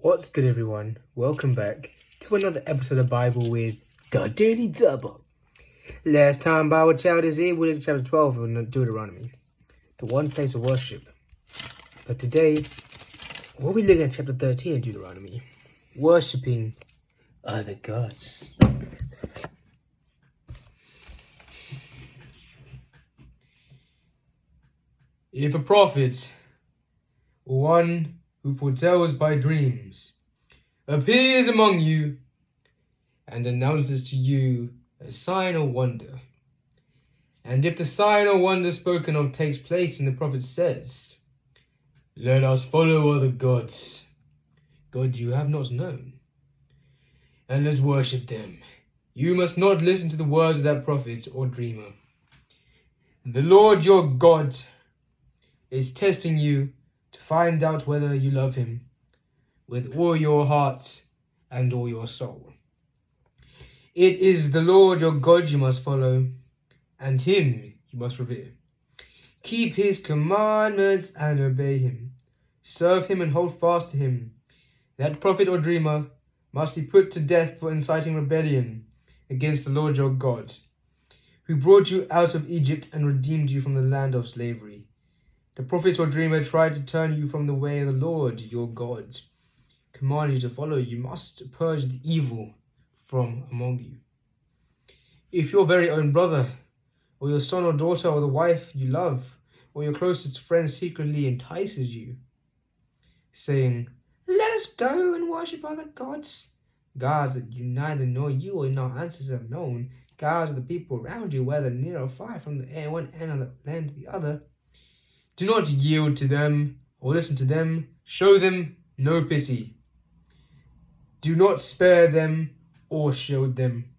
What's good, everyone? Welcome back to another episode of Bible with the Daily Double. Last time Bible Child is here, we looked at chapter 12 of Deuteronomy, the one place of worship. But today, we'll be looking at chapter 13 of Deuteronomy, worshipping other gods. If a prophet, or one who foretells by dreams, appears among you and announces to you a sign or wonder, and if the sign or wonder spoken of takes place and the prophet says, "Let us follow other gods you have not known, and let's worship them," you must not listen to the words of that prophet or dreamer. The Lord your God is testing you to find out whether you love him with all your heart and all your soul. It is the Lord your God you must follow, and him you must revere. Keep his commandments and obey him. Serve him and hold fast to him. That prophet or dreamer must be put to death for inciting rebellion against the Lord your God, who brought you out of Egypt and redeemed you from the land of slavery. The prophet or dreamer tried to turn you from the way of the Lord your God commanded you to follow. You must purge the evil from among you. If your very own brother, or your son or daughter, or the wife you love, or your closest friend secretly entices you, saying, "Let us go and worship other gods," gods that you neither nor you or your ancestors have known, gods of the people around you, whether near or far, from the one end of the land to the other, do not yield to them or listen to them. Show them no pity. Do not spare them or shield them.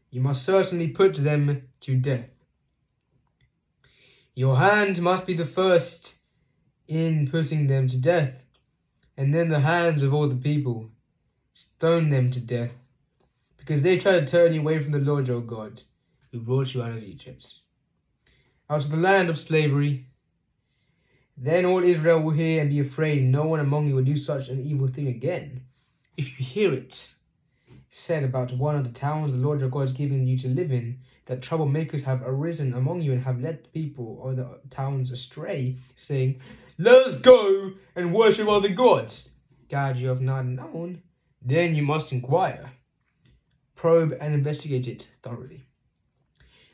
You must certainly put them to death. Your hand must be the first in putting them to death, and then the hands of all the people. Stone them to death, because they try to turn you away from the Lord your God, who brought you out of Egypt, out of the land of slavery. Then all Israel will hear and be afraid. No one among you will do such an evil thing again. If you hear it said about one of the towns the Lord your God is giving you to live in, that troublemakers have arisen among you and have led the people of the towns astray, saying, "Let us go and worship other gods," God you have not known, then you must inquire, probe, and investigate it thoroughly.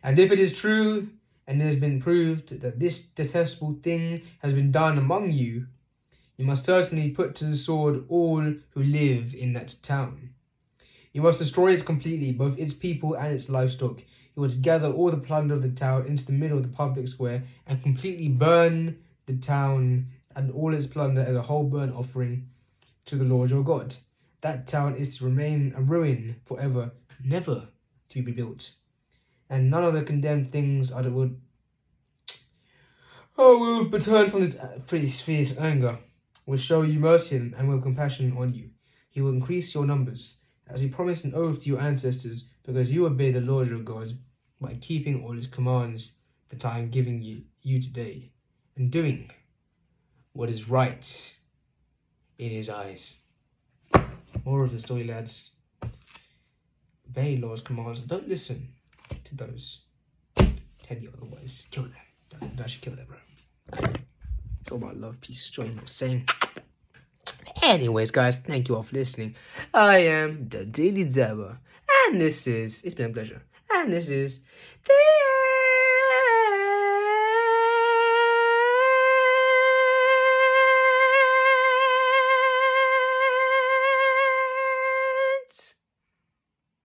And if it is true, and it has been proved that this detestable thing has been done among you, you must certainly put to the sword all who live in that town. You must destroy it completely, both its people and its livestock. You must gather all the plunder of the town into the middle of the public square and completely burn the town and all its plunder as a whole burnt offering to the Lord your God. That town is to remain a ruin forever, never to be rebuilt. And none of the condemned things will return from this fierce anger, will show you mercy and will have compassion on you. He will increase your numbers, as he promised an oath to your ancestors, because you obey the Lord your God by keeping all his commands that I am giving you today, and doing what is right in his eyes. More of the story, lads. Obey Lord's commands. Don't listen to those tell you otherwise. Kill them. Don't actually kill them, bro. It's all about love, peace, joy, you know what I'm saying? Anyways, guys, thank you all for listening. I am the Daily Dabber, and it's been a pleasure. And this is the